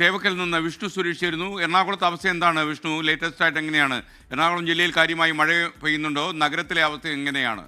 തേവക്കൽ നിന്ന് വിഷ്ണു സുരേഷ് ചേരുന്നു. എറണാകുളത്തെ അവസ്ഥ എന്താണ് വിഷ്ണു? ലേറ്റസ്റ്റ് ആയിട്ട് എങ്ങനെയാണ്? എറണാകുളം ജില്ലയിൽ കാര്യമായി മഴ പെയ്യുന്നുണ്ടോ? നഗരത്തിലെ അവസ്ഥ എങ്ങനെയാണ്?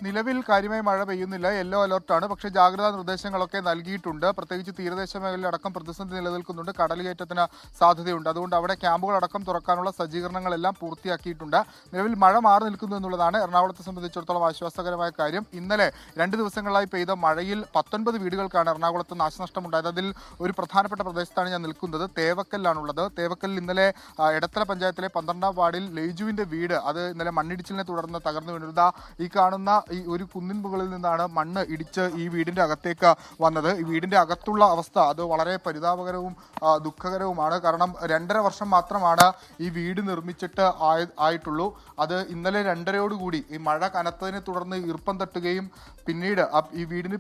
നിലവിൽ കാര്യമായി മഴ പെയ്യുന്നില്ല, യെല്ലോ അലർട്ടാണ്. പക്ഷേ ജാഗ്രതാ നിർദ്ദേശങ്ങളൊക്കെ നൽകിയിട്ടുണ്ട്. പ്രത്യേകിച്ച് തീരദേശ മേഖലയിലടക്കം പ്രതിസന്ധി നിലനിൽക്കുന്നുണ്ട്, കടലുകയറ്റത്തിന് സാധ്യതയുണ്ട്. അതുകൊണ്ട് അവിടെ ക്യാമ്പുകളടക്കം തുറക്കാനുള്ള സജ്ജീകരണങ്ങളെല്ലാം പൂർത്തിയാക്കിയിട്ടുണ്ട്. നിലവിൽ മഴ മാറി നിൽക്കുന്നു എന്നുള്ളതാണ് എറണാകുളത്തെ സംബന്ധിച്ചിടത്തോളം ആശ്വാസകരമായ കാര്യം. ഇന്നലെ 2 ദിവസങ്ങളായി പെയ്ത മഴയിൽ 19 വീടുകൾക്കാണ് എറണാകുളത്ത് നാശനഷ്ടമുണ്ടായത്. അതിൽ ഒരു പ്രധാനപ്പെട്ട പ്രദേശത്താണ് ഞാൻ നിൽക്കുന്നത്, തേവക്കലിലാണുള്ളത്. തേവക്കലിൽ ഇന്നലെ എടത്തല പഞ്ചായത്തിലെ 12ാം വാർഡിൽ ലൈജുവിൻ്റെ വീട് അത് ഇന്നലെ മണ്ണിടിച്ചിലിനെ തുടർന്ന് തകർന്നു വീണത്. ഈ കാണുന്ന ഈ ഒരു കുന്നിൻ മുകളിൽ നിന്നാണ് മണ്ണ് ഇടിച്ച് ഈ വീടിൻ്റെ അകത്തേക്ക് വന്നത്. ഈ വീടിൻ്റെ അകത്തുള്ള അവസ്ഥ അത് വളരെ പരിതാപകരവും ദുഃഖകരവുമാണ്. കാരണം 2.5 വർഷം മാത്രമാണ് ഈ വീട് നിർമ്മിച്ചിട്ട് ആയിട്ടുള്ളൂ. അത് ഇന്നലെ 2:30 ഈ മഴ കനത്തതിനെ തുടർന്ന് ഈർപ്പം തട്ടുകയും പിന്നീട് ഈ വീടിന്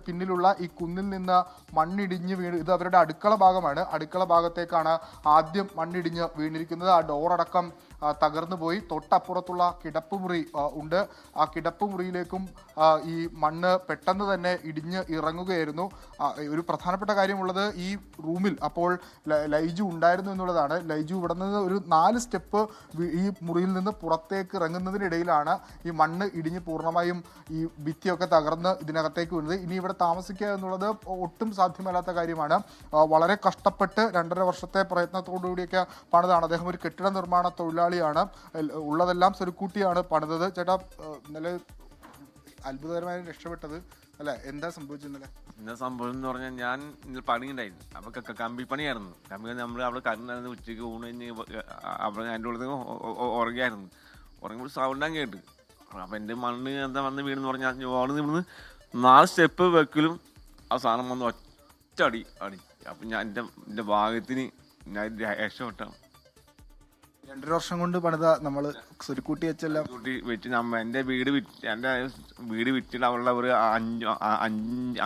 പിന്നിലുള്ള ഈ കുന്നിൽ നിന്ന് മണ്ണിടിഞ്ഞ് വീണ്, ഇത് അവരുടെ അടുക്കള ഭാഗമാണ്, അടുക്കള ഭാഗത്തേക്കാണ് ആദ്യം മണ്ണിടിഞ്ഞ് വീണിരിക്കുന്നത്. ആ ഡോറടക്കം തകർന്നു പോയി. തൊട്ടപ്പുറത്തുള്ള കിടപ്പുമുറി ഉണ്ട്, ആ കിടപ്പുമുറിയിലേക്കും ഈ മണ്ണ് പെട്ടെന്ന് തന്നെ ഇടിഞ്ഞ് ഇറങ്ങുകയായിരുന്നു. ഒരു പ്രധാനപ്പെട്ട കാര്യമുള്ളത്, ഈ റൂമിൽ അപ്പോൾ ലൈജു ഉണ്ടായിരുന്നു എന്നുള്ളതാണ്. ലൈജു ഇവിടെ നിന്ന് ഒരു 4 സ്റ്റെപ്പ് ഈ മുറിയിൽ നിന്ന് പുറത്തേക്ക് ഇറങ്ങുന്നതിനിടയിലാണ് ഈ മണ്ണ് ഇടിഞ്ഞ് പൂർണ്ണമായും ഈ ഭിത്തിയൊക്കെ തകർന്ന് ഇതിനകത്തേക്ക് വീണത്. ഇനി ഇവിടെ താമസിക്കുക എന്നുള്ളത് ഒട്ടും സാധ്യമല്ലാത്ത കാര്യമാണ്. വളരെ കഷ്ടപ്പെട്ട് 2.5 വർഷത്തെ പ്രയത്നത്തോടുകൂടിയൊക്കെ പണിതാണ്. അദ്ദേഹം ഒരു കെട്ടിട നിർമ്മാണ തൊഴിലാളിയാണ്. ഉള്ളതെല്ലാം സ്വരുക്കൂട്ടിയാണ് പണിതത്. ചേട്ടാ, ഇന്നലെ അത്ഭുതകരമായി രക്ഷപ്പെട്ടത് അല്ലെ? എന്താ സംഭവിച്ചത് എന്താ സംഭവം എന്ന് പറഞ്ഞാൽ, ഞാൻ ഇന്നലെ പണിയുണ്ടായിരുന്നു. അപ്പൊ കമ്പിപ്പണിയായിരുന്നു. നമ്മൾ അവിടെ കറണ്ടായിരുന്നു. ഉച്ചയ്ക്ക് ഊണ് കഴിഞ്ഞ് അവിടെ എൻ്റെ ഉള്ളത് ഉറങ്ങിയായിരുന്നു. ഉറങ്ങുമ്പോൾ സൗണ്ടാൻ കേട്ട്. അപ്പം എൻ്റെ മണ്ണ് എന്താ വന്ന് വീണെന്ന് പറഞ്ഞാൽ, ഓടുന്ന് ഇവിടുന്ന് 4 സ്റ്റെപ്പ് വെക്കലും ആ സാധനം വന്ന് ഒറ്റ അടി. അപ്പം ഞാൻ എൻ്റെ ഭാഗത്തിന് ഞാൻ രക്ഷപ്പെട്ടാണ്. 2.5 വർഷം കൊണ്ട് പണിത നമ്മൾ സ്വരുക്കൂട്ടി വെച്ചെല്ലാം വെച്ച് എൻ്റെ വീട് വിറ്റിട്ട് അവളുടെ ഒരു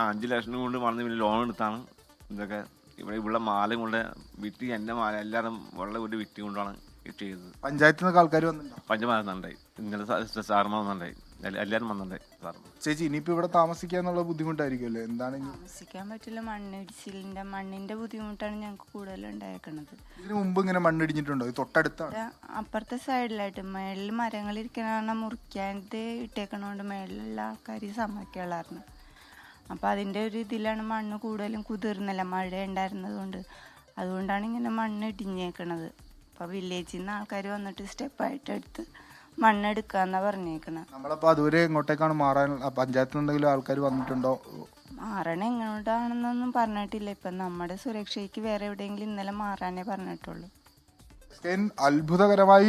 5 ലക്ഷം കൊണ്ട് വന്ന് പിന്നെ ലോൺ എടുത്താണ് ഇതൊക്കെ. ഇവിടെ മാല കൊണ്ട് വിറ്റ്, എൻ്റെ മാല എല്ലാവരും വെള്ളം വീട് വിറ്റ് കൊണ്ടാണ് ചെയ്തത്. പഞ്ചായത്തിൽ നിന്നൊക്കെ ആൾക്കാർ വന്നിട്ടുണ്ടോ? പഞ്ചായത്ത് വന്നിട്ടുണ്ടായി, ഇന്നലെ സാർമാർ വന്നിട്ടുണ്ടായി, എല്ലാവരും വന്നിട്ടുണ്ടായി. സാർമാർ ചേച്ചി, ഇനിയിപ്പോൾ ഇവിടെ താമസിക്കാന്നുള്ള ബുദ്ധിമുട്ടായിരിക്കുമല്ലേ? എന്താണ് താമസിക്കാൻ പറ്റില്ല, മണ്ണിന്റെ ബുദ്ധിമുട്ടാണ് ഞങ്ങൾക്ക് കൂടുതൽ ഉണ്ടായേക്കണത്. ഇതിനു മുമ്പ് ഇങ്ങനെ മണ്ണിടിഞ്ഞിട്ടുണ്ടോ? ഇത് തൊട്ടടുത്താണ്, അപ്പുറത്തെ സൈഡിലായിട്ട്. മേളിൽ മരങ്ങൾ ഇരിക്കണ മുറിക്കാണ്ട് ഇട്ടേക്കണോണ്ട് മേളിലുള്ള ആൾക്കാർ സമ്മതിക്കുള്ളായിരുന്നു. അപ്പം അതിൻ്റെ ഒരു ഇതിലാണ് മണ്ണ് കൂടുതലും കുതിർന്നില്ല, മഴ ഉണ്ടായിരുന്നത് കൊണ്ട്. അതുകൊണ്ടാണ് ഇങ്ങനെ മണ്ണ് ഇടിഞ്ഞേക്കണത്. അപ്പോൾ വില്ലേജിൽ നിന്ന് ആൾക്കാർ വന്നിട്ട് സ്റ്റെപ്പായിട്ട് എടുത്ത് മണ്ണെടുക്കാന്നാ പറഞ്ഞേക്കണത്. നമ്മളപ്പോൾ അതുവരെ എങ്ങോട്ടേക്കാണ് മാറാൻ? പഞ്ചായത്തിൽ എന്തെങ്കിലും ആൾക്കാർ വന്നിട്ടുണ്ടോ? മാറണം എങ്ങോട്ടാണെന്നൊന്നും പറഞ്ഞിട്ടില്ല. ഇപ്പം നമ്മുടെ സുരക്ഷയ്ക്ക് വേറെ എവിടെയെങ്കിലും ഇന്നലെ മാറാനേ പറഞ്ഞിട്ടുള്ളൂ. അത്ഭുതകരമായി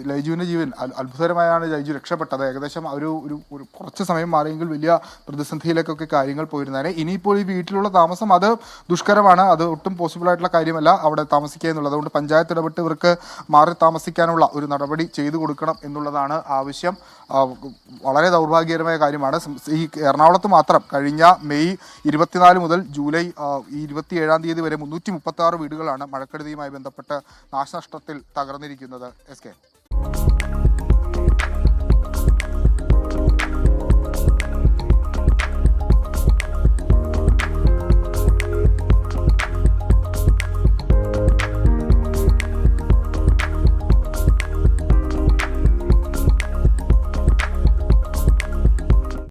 ലൈജുവിൻ്റെ ജീവൻ അത്ഭുതകരമായാണ് ലൈജു രക്ഷപ്പെട്ടത്. ഏകദേശം ഒരു കുറച്ച് സമയം മാറിയെങ്കിൽ വലിയ പ്രതിസന്ധിയിലേക്കൊക്കെ കാര്യങ്ങൾ പോയിരുന്നേനെ. ഇനിയിപ്പോൾ ഈ വീട്ടിലുള്ള താമസം അത് ദുഷ്കരമാണ്, അത് ഒട്ടും പോസിബിൾ ആയിട്ടുള്ള കാര്യമല്ല അവിടെ താമസിക്കുക എന്നുള്ളത്. അതുകൊണ്ട് പഞ്ചായത്ത് ഇടപെട്ട് ഇവർക്ക് മാറി താമസിക്കാനുള്ള ഒരു നടപടി ചെയ്തു കൊടുക്കണം എന്നുള്ളതാണ് ആവശ്യം. വളരെ ദൗർഭാഗ്യകരമായ കാര്യമാണ്. ഈ എറണാകുളത്ത് മാത്രം കഴിഞ്ഞ മെയ് 24 മുതൽ ജൂലൈ 27-ാം തീയതി വരെ 336 വീടുകളാണ് മഴക്കെടുതിയുമായി ബന്ധപ്പെട്ട് നാശനഷ്ടത്തിൽ തകർന്നിരിക്കുന്നത്. SK